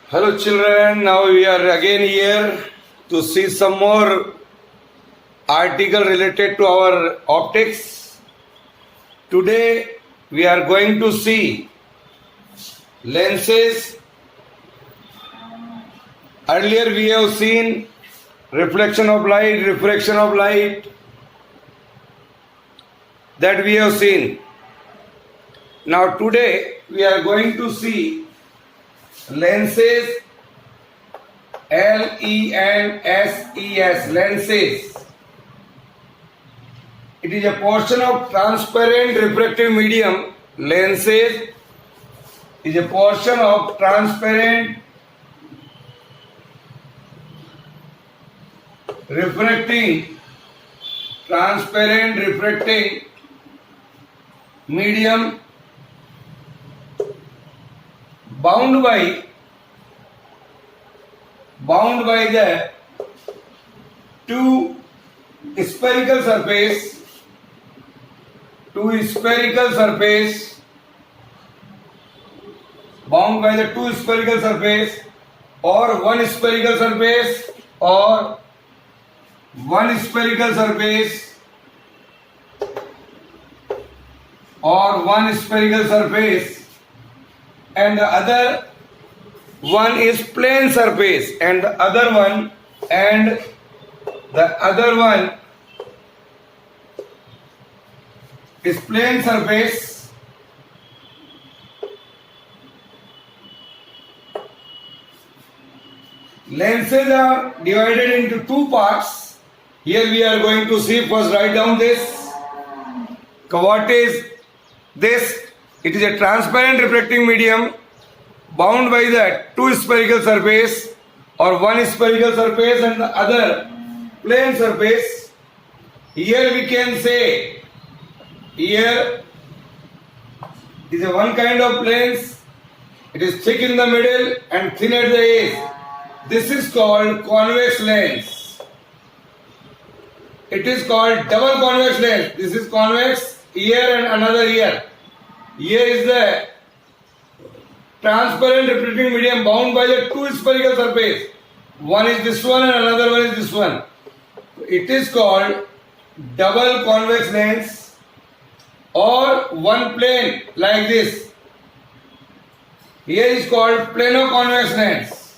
Hello children, now we are again here to see some more article related to our optics. Today we are going to see lenses. Earlier we have seen reflection of light, refraction of light, that we have seen. Now today we are going to see lenses, LENSES, lenses. It is a portion of transparent refractive medium. Lenses is a portion of transparent refracting medium bound by the two spherical surface bound by the two spherical surface or one spherical surface and the other one is plane surface and the other one is plane surface. Lenses are divided into two parts. Here we are going to see. First, write down this. What is this? It is a transparent reflecting medium bound by the two spherical surface or one spherical surface and the other plane surface. Here we can say, here is a one kind of planes. It is thick in the middle and thin at the edge. This is called convex lens. It is called double convex lens. This is convex here and another here. Here is the transparent reflecting medium bound by the two spherical surface. One is this one and another one is this one. It is called double convex lens or one plane like this. Here is called plano-convex lens.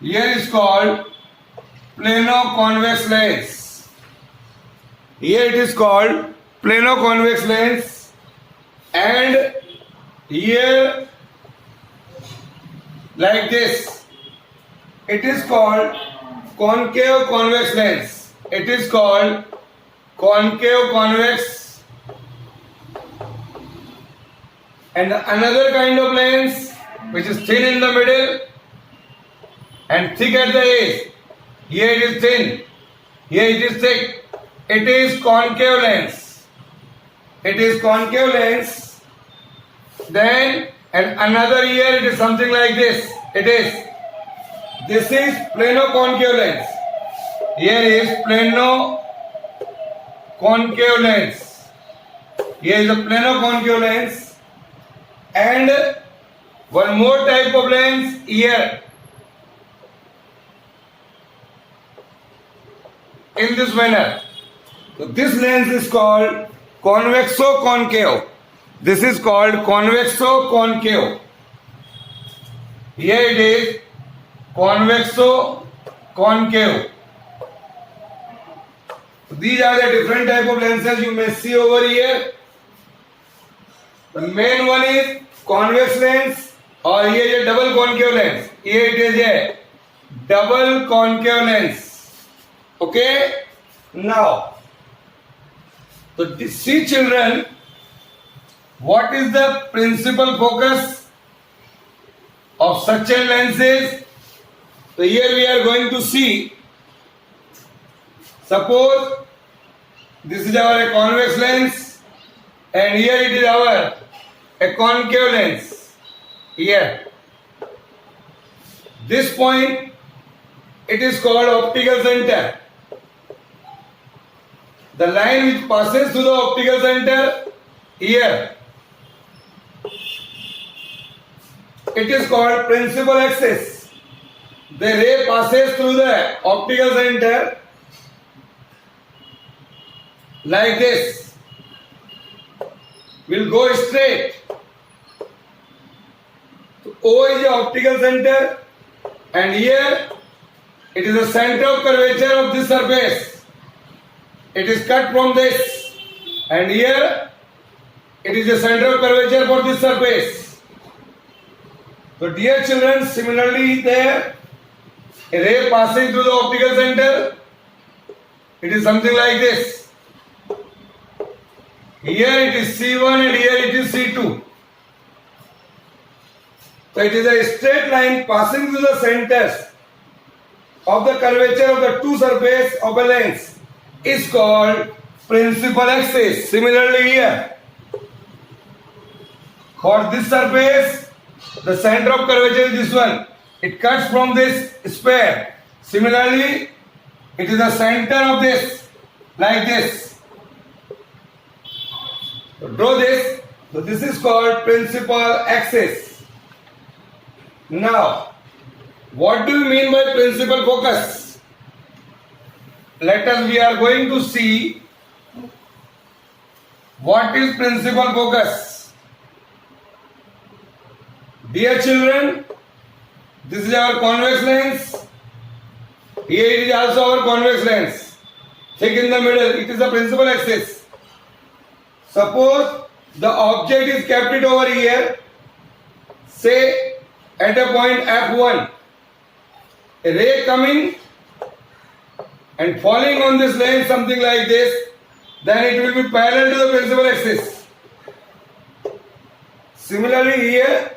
Here is called plano-convex lens. Here it is called plano-convex lens and here like this. It is called concave convex lens. It is called concave convex. And another kind of lens which is thin in the middle and thick at the edge. Here it is thin. Here it is thick. It is concave lens. It is concave lens. Then and another here it is something like this. This is plano-concave lens. Here is plano-concave lens. Here is a plano-concave lens. And one more type of lens here. In this manner. So this lens is called convexo-concave. This is called convexo-concave. Here it is convexo-concave. These are the different type of lenses you may see over here. The main one is convex lens or here is a double concave lens. Here it is a double concave lens. Okay? Now, so see children, what is the principal focus of such a lenses? So here we are going to see, suppose this is our convex lens and here it is our a concave lens. Here, this point it is called optical center. The line which passes through the optical center here, it is called principal axis. the ray passes through the optical center like this, will go straight. So O is the optical center, and here it is the center of curvature of this surface. It is cut from this, and here it is the center of curvature for this surface. So dear children, similarly there, a ray passing through the optical center, it is something like this. Here it is C1 and here it is C2. So it is a straight line passing through the centers of the curvature of the two surfaces of a lens is called principal axis. Similarly here, for this surface, the center of curvature is this one. It cuts from this sphere. Similarly, it is the center of this, like this. So draw this. So this is called principal axis. Now, what do you mean by principal focus? We are going to see what is principal focus. Dear children, this is our convex lens. Here it is also our convex lens. Thick in the middle, it is the principal axis. Suppose the object is kept it over here, say at a point F1. A ray coming and falling on this lens, something like this, then it will be parallel to the principal axis. Similarly here,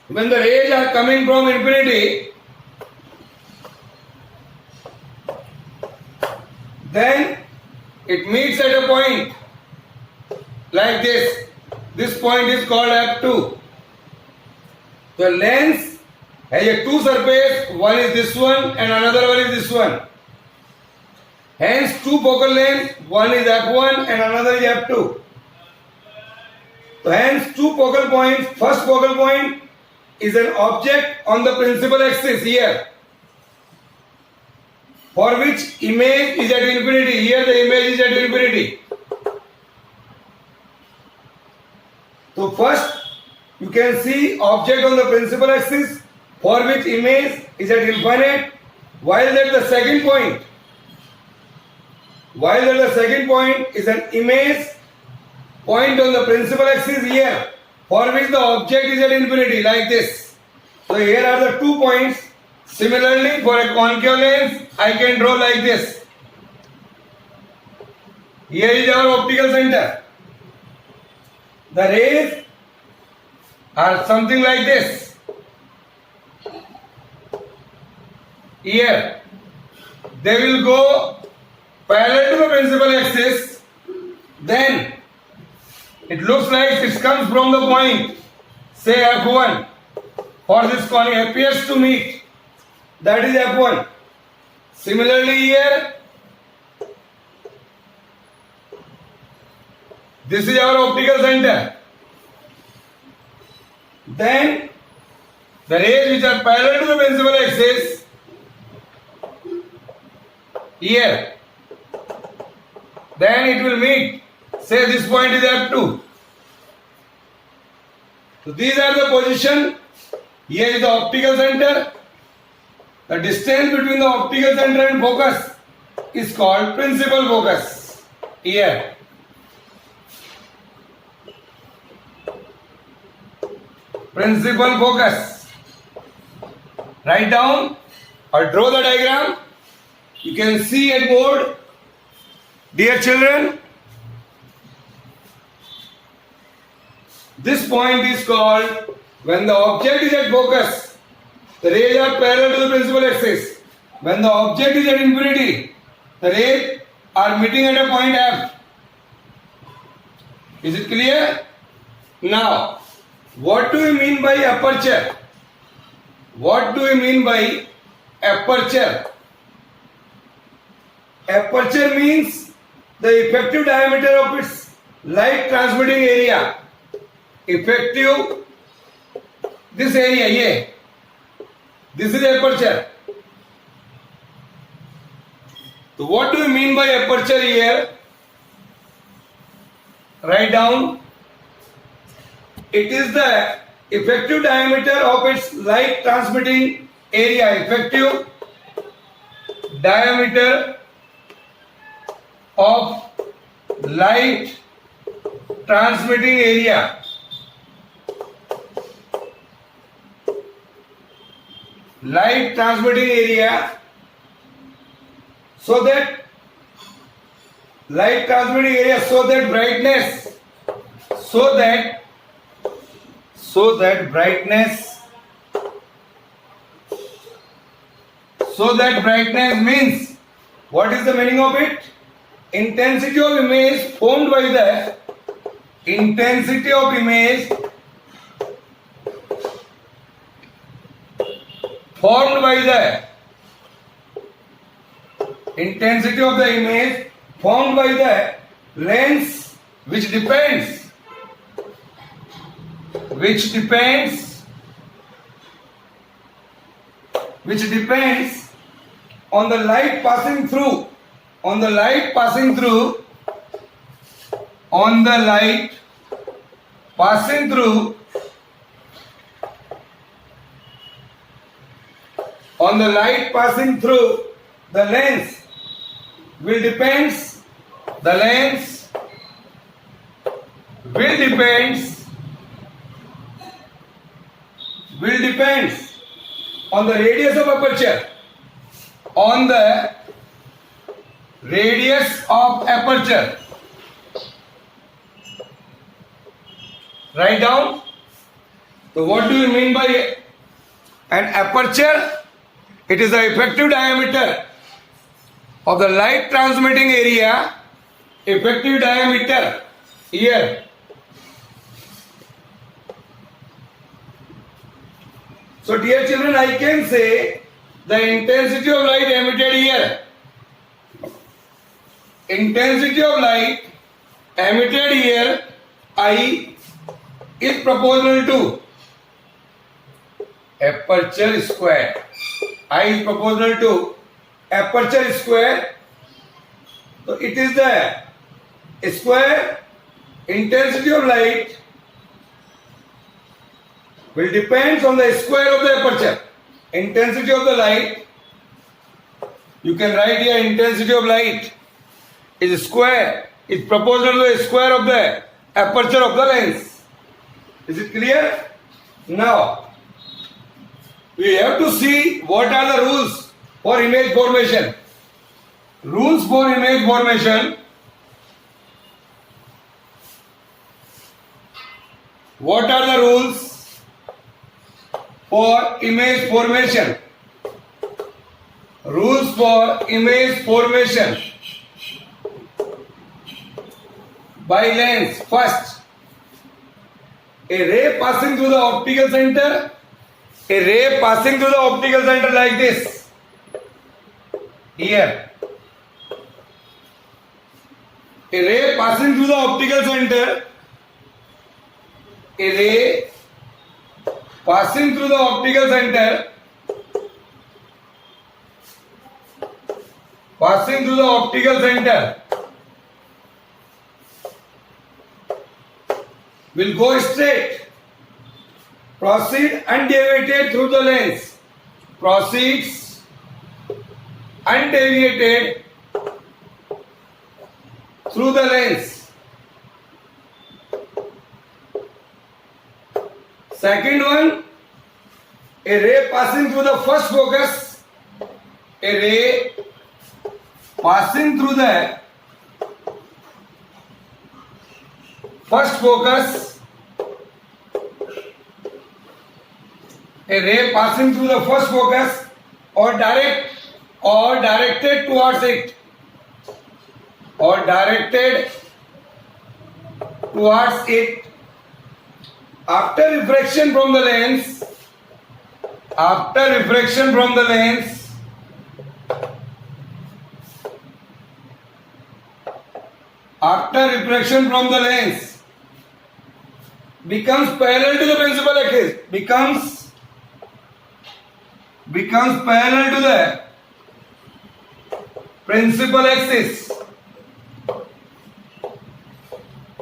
when the rays are coming from infinity, then it meets at a point like this. This point is called F2. The lens has a two surface, one is this one and another one is this one. Hence two focal lengths, one is F1 and another is F2. So hence two focal points. First focal point is an object on the principal axis here, for which image is at infinity. Here the image is at infinity. So first you can see object on the principal axis for which image is at infinite, while that the second point is an image point on the principal axis here for which the object is at infinity, like this. So here are the 2 points. Similarly, for a concave lens, I can draw like this. Here is our optical center. The rays are something like this. Here, they will go parallel to the principal axis. Then, it looks like it comes from the point, say F1. For this cone appears to meet. That is F1. Similarly here, this is our optical center. Then the rays which are parallel to the principal axis here, then it will meet. Say this point is F2. So these are the position. Here is the optical center. The distance between the optical center and focus is called principal focus. Here. Principal focus. Write down or draw the diagram. You can see at board. Dear children, this point is called, when the object is at focus, the rays are parallel to the principal axis. When the object is at infinity, the rays are meeting at a point F. Is it clear? Now, what do we mean by aperture? What do we mean by aperture? Aperture means the effective diameter of its light transmitting area. Effective, this area here, This is aperture. So what do you mean by aperture here? Write down. It is the effective diameter of its light transmitting area. Effective diameter of light transmitting area. Light transmitting area, so that light transmitting area, so that brightness, so that brightness, so that brightness means, what is the meaning of it? Intensity of image formed by the intensity of image formed by the intensity of the image formed by the lens, which depends on the light passing through, on the light passing through the lens, will depends on the radius of aperture, on the radius of aperture. Write down. So what do you mean by an aperture? It is the effective diameter of the light transmitting area. Effective diameter here. So dear children, I can say the intensity of light emitted here. Intensity of light emitted here, I, is proportional to aperture square. I is proportional to aperture square. So it is the square intensity of light will depends on the square of the aperture. Intensity of the light, you can write here, intensity of light is square, is proportional to the square of the aperture of the lens. Is it clear? Now we have to see what are the rules for image formation. Rules for image formation. What are the rules for image formation? Rules for image formation by lens. First, a ray passing through the optical center, a ray passing through the optical center like this, here. A ray passing through the optical center, a ray passing through the optical center, passing through the optical center will go straight, proceed undeviated through the lens, proceeds undeviated through the lens. Second one, a ray passing through the first focus, a ray passing through the first focus, a ray passing through the first focus or directed towards it, or directed towards it. After refraction from the lens, after refraction from the lens, after refraction from the lens, becomes parallel to the principal axis, becomes becomes parallel to the principal axis.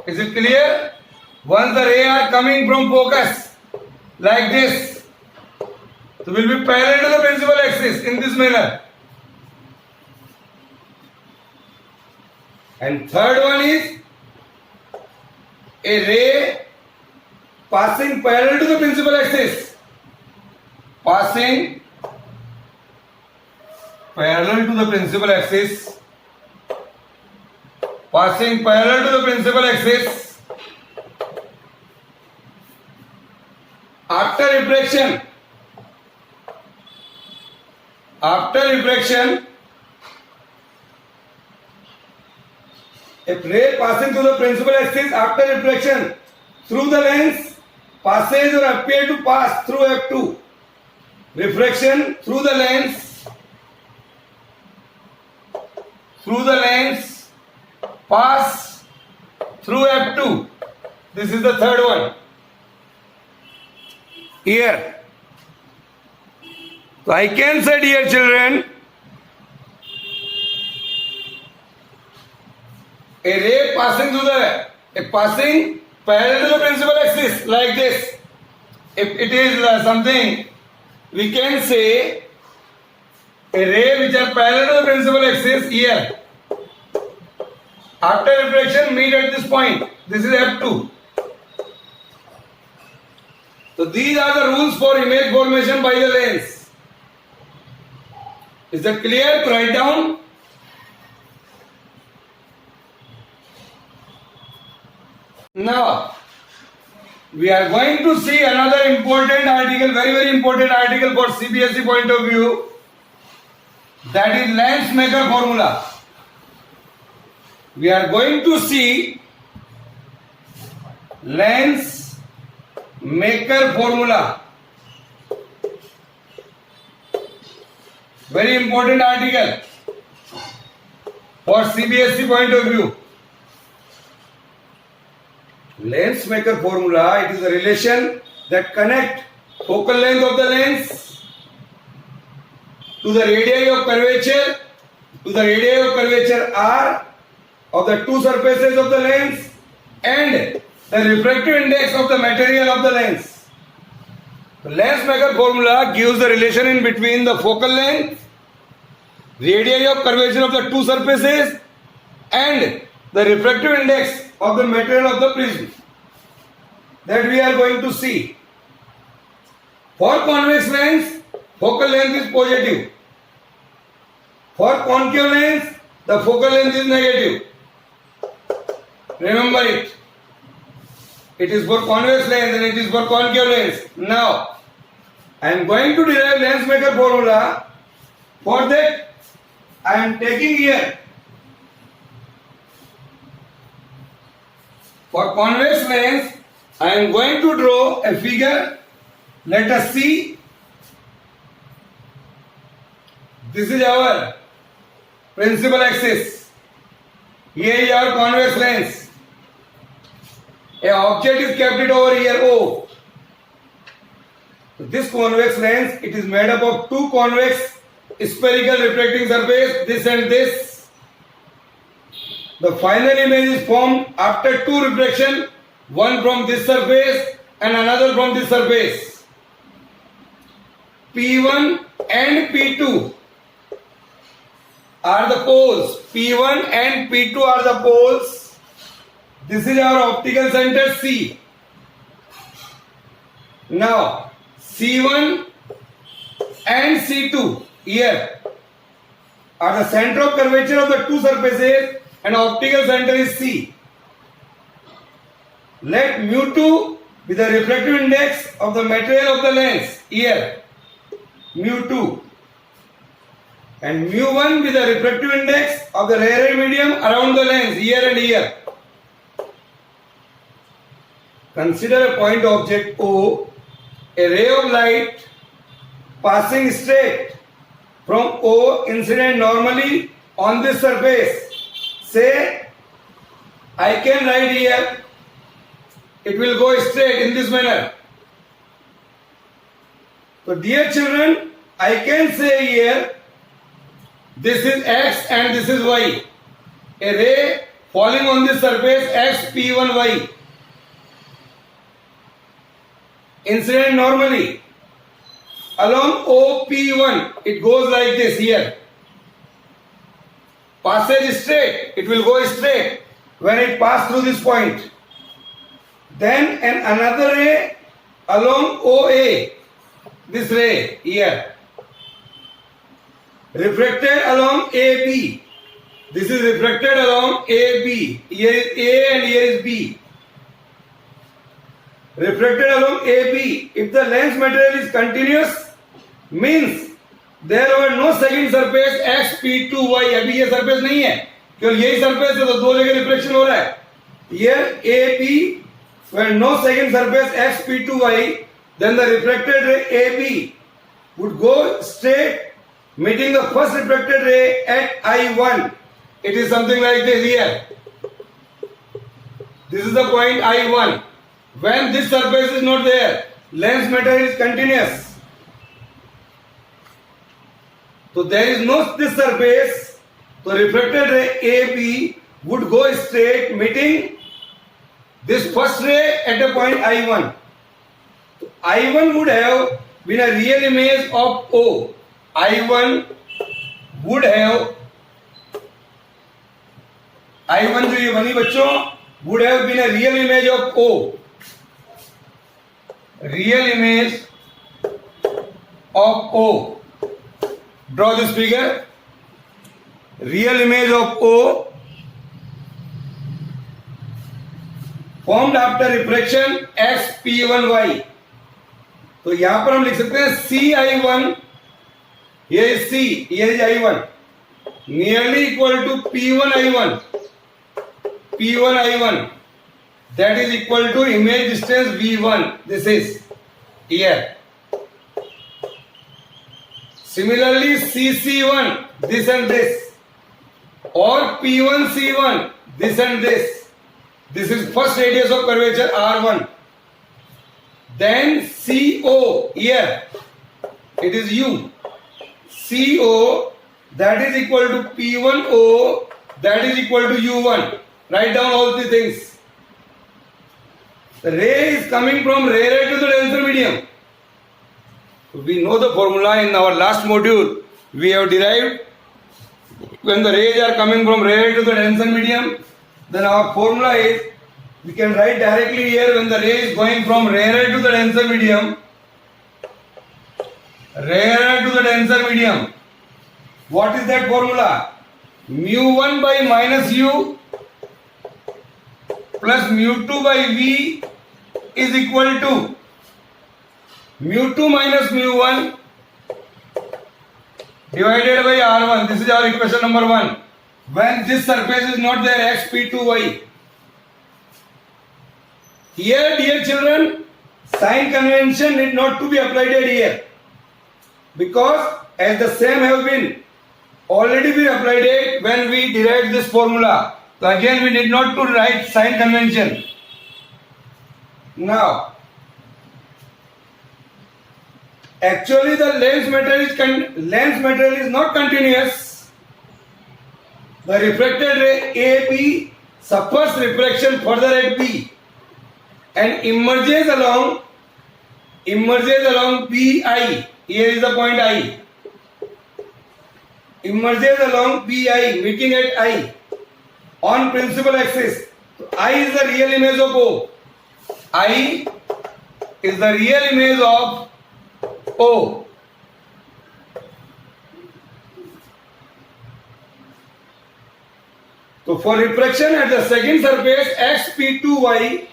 Is it clear? Once the ray are coming from focus like this, so will be parallel to the principal axis in this manner. And third one is a ray passing parallel to the principal axis. Passing parallel to the principal axis. Passing parallel to the principal axis. After refraction, a ray passing through the principal axis after refraction through the lens passes or appear to pass through F2. Refraction through the lens, pass through F2. This is the third one. Here. So I can say, dear children, a ray passing passing parallel to the principal axis like this. If it is something, we can say a ray which are parallel to the principal axis here. After refraction meet at this point. This is F2. So these are the rules for image formation by the lens. Is that clear? To write down. Now, we are going to see another important article, very, very important article for CBSE point of view. That is lens maker formula. We are going to see lens maker formula. Very important article for CBSE point of view. Lens maker formula, it is a relation that connect focal length of the lens to the radii of curvature, R of the two surfaces of the lens and the refractive index of the material of the lens. The lens maker formula gives the relation in between the focal length, radii of curvature of the two surfaces and the refractive index of the material of the prism that we are going to see. For convex lens, focal length is positive. For concave lens, the focal length is negative. Remember it. It is for convex lens and it is for concave lens. Now, I am going to derive lens maker formula. For that, I am taking here. For convex lens, I am going to draw a figure. Let us see. This is our principal axis. Here is our convex lens. A object is kept it over here, O. So this convex lens, it is made up of two convex spherical refracting surface, this and this. The final image is formed after two refraction, one from this surface and another from this surface. P1 and P2 are the poles. P1 and P2 are the poles. This is our optical center C. Now C1 and C2 here are the center of curvature of the two surfaces and optical center is C. Let mu2 be the refractive index of the material of the lens here, mu2, and mu1 be the refractive index of the rarer medium around the lens here and here. Consider a point object O, a ray of light passing straight from O incident normally on this surface. Say, I can write here, it will go straight in this manner. So dear children, I can say here this is x and this is y. A ray falling on this surface x p1y incident normally along OP1, it goes like this here. Passage straight, it will go straight when it pass through this point. Then another ray along OA, this ray here, refracted along AB. This is refracted along AB. Here is A and here is B. Refracted along AB. If the lens material is continuous, means there were no second surface XP2Y. अभी ये surface नहीं है, क्योंकि यही surface है तो दो जगह रिफ्लेक्शन हो रहा है. Here AB, when no second surface XP2Y, then the refracted ray AB would go straight, meeting the first refracted ray at I1. It is something like this here. This is the point I1. When this surface is not there, lens material is continuous. So there is no this surface, so refracted ray AB would go straight, meeting this first ray at a point I1. So I1 would have been a real image of O. I1 would have, I1 जो ये बनी बच्चों, would have been a real image of O. Real image of O. Draw this figure. Real image of O formed after refraction XP1Y. तो यहां पर हम लिख सकते हैं CI1, here is C, here is I1, nearly equal to P1I1. P1I1, that is equal to image distance V1. This is here. Similarly, CC1, this and this, or P1C1, this and this. This is first radius of curvature R1. Then CO here, it is U. CO, that is equal to P1O, that is equal to U1. Write down all the things. The ray is coming from rarer to the denser medium. We know the formula in our last module. We have derived when the rays are coming from rarer to the denser medium. Then our formula is, we can write directly here, when the ray is going from rarer to the denser medium. Rarer to the denser medium. What is that formula? Mu1 by minus U plus mu2 by V is equal to mu2 minus mu1 divided by R1. This is our equation number 1. When this surface is not there, XP2Y. Here, dear children, sign convention need not to be applied here, because as the same have been already been applied when we derived this formula. So again we need not to write sign convention. Now, actually the lens material is not continuous. The refracted ray AB suffers refraction further at B and emerges along BI. Here is the point I. Emerges along BI, meeting at I on principal axis. So I is the real image of O. I is the real image of O. So for refraction at the second surface XP2Y,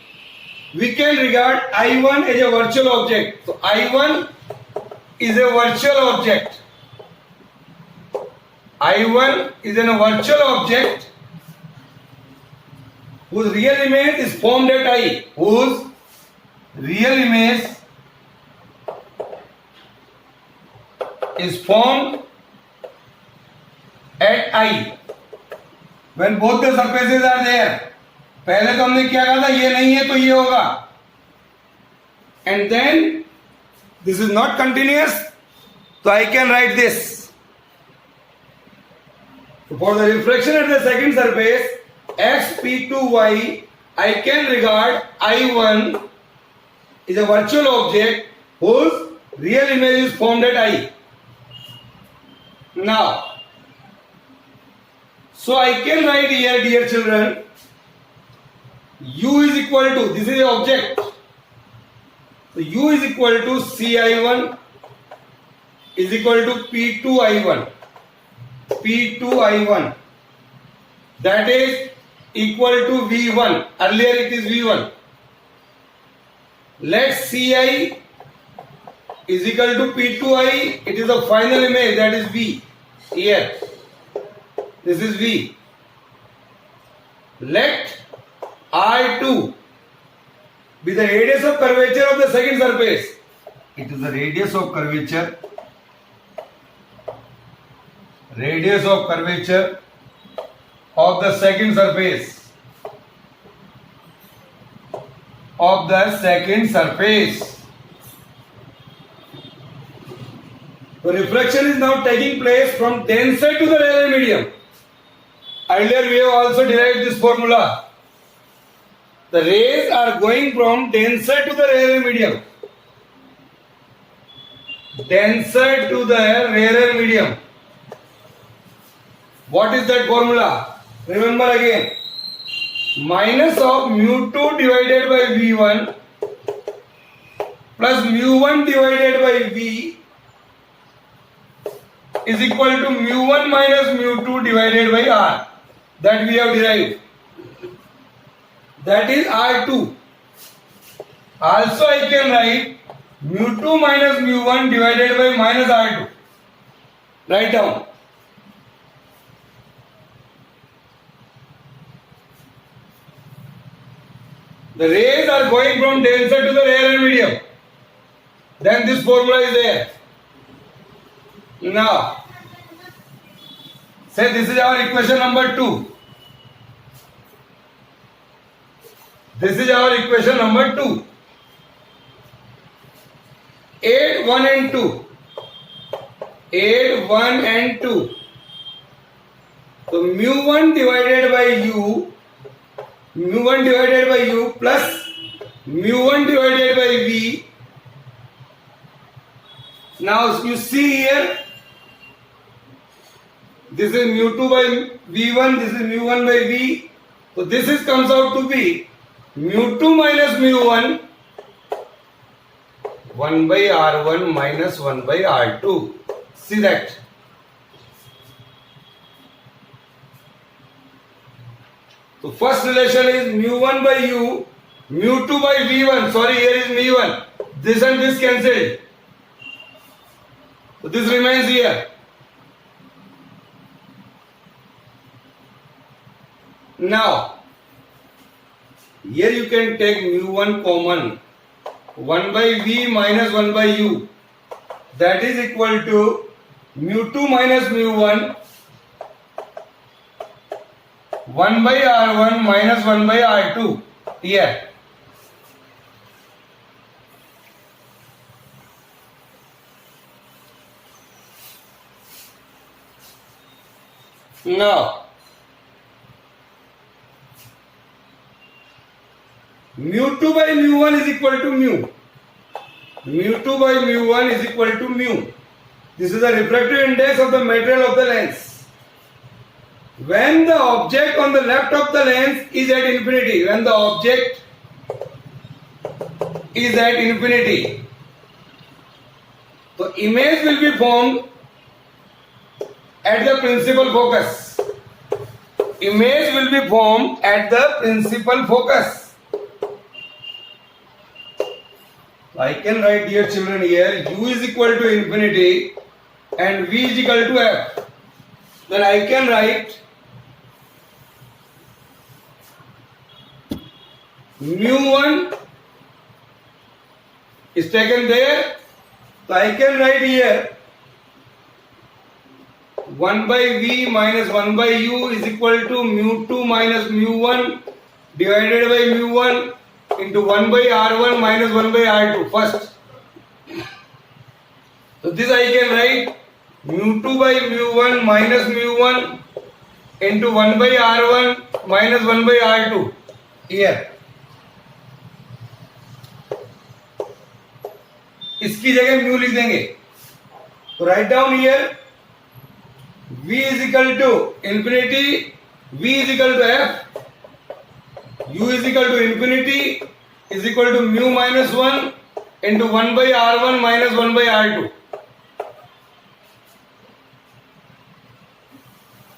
we can regard I1 as a virtual object. So I1 is a virtual object. I1 is a virtual object whose real image is formed at I. Whose real image is formed at I. When both the surfaces are there. पहले तो हमने क्या कहा था, ये नहीं है तो ये होगा. And then this is not continuous. So I can write this. So for the reflection at the second surface x p2y, I can regard I1 is a virtual object whose real image is formed at I. Now, so I can write here, dear children, u is equal to, this is the object. So u is equal to ci1 is equal to p2i1. P2i1, that is equal to v1. Earlier it is v1. Let ci is equal to p2i. It is the final image, that is v. Here, this is v. Let r2 be the radius of curvature of the second surface. It is the radius of curvature. Radius of curvature of the second surface. Of the second surface. The refraction is now taking place from denser to the rarer medium. Earlier we have also derived this formula. The rays are going from denser to the rarer medium. Denser to the rarer medium. What is that formula? Remember again. Minus of mu2 divided by v1 plus mu1 divided by v is equal to mu1 minus mu2 divided by r. That we have derived. That is r2. Also I can write mu2 minus mu1 divided by minus r2. Write down. The rays are going from denser to the rarer medium. Then this formula is there. Now, say this is our equation number 2. This is our equation number 2. 8, 1 and 2. 8, 1 and 2. So mu1 divided by u, mu1 divided by u plus mu1 divided by v. Now you see here, this is mu2 by v1, this is mu1 by v. So this is comes out to be mu2 minus mu1, 1 by r1 minus 1 by r2. See that. So first relation is mu1 by u, mu2 by v1. Sorry, here is mu1. This and this cancelled. So this remains here. Now, here you can take mu1 common. 1 by v minus 1 by u. That is equal to mu2 minus mu1. 1 by r1 minus 1 by r2. Here. Now, mu2 by mu1 is equal to mu. Mu2 by mu1 is equal to mu. This is the refractive index of the material of the lens. When the object on the left of the lens is at infinity, when the object is at infinity, the image will be formed at the principal focus. Image will be formed at the principal focus. I can write, dear children, here u is equal to infinity and v is equal to f. Then I can write mu1 is taken there. So I can write here 1 by v minus 1 by u is equal to mu2 minus mu1 divided by mu1 into 1 by r1 minus 1 by r2 first. So this I can write mu2 by mu1 minus mu1 into 1 by r1 minus 1 by r2 here. इसकी जगह mu लिख देंगे. तो write down here v is equal to infinity, v is equal to f, u is equal to infinity is equal to mu minus 1 into 1 by r1 minus 1 by r2.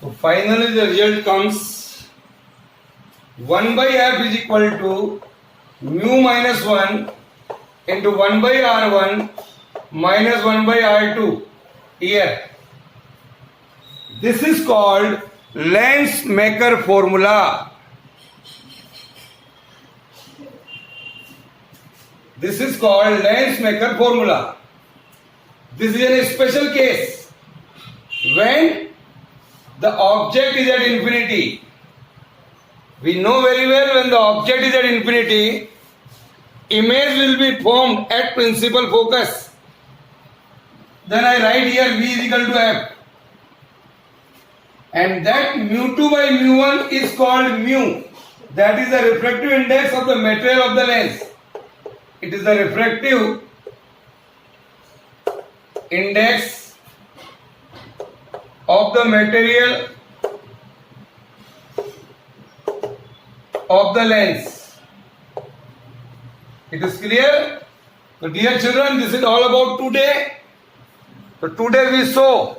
So finally the result comes 1 by f is equal to mu minus 1 into 1 by r1 minus 1 by r2 here. This is called Lens-Maker formula. This is called Lens-Maker formula. This is a special case when the object is at infinity. We know very well when the object is at infinity, image will be formed at principal focus. Then I write here v is equal to f. And that mu2 by mu1 is called mu. That is the refractive index of the material of the lens. It is the refractive index of the material of the lens. It is clear? So dear children, this is all about today. So today we saw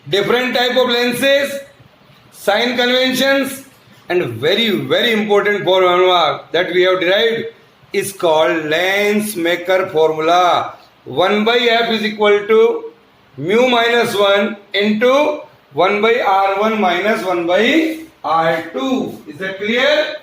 different type of lenses, sign conventions, and very important formula that we have derived is called Lens-Maker formula. 1 by f is equal to mu minus 1 into 1 by r1 minus 1 by r2. Is that clear?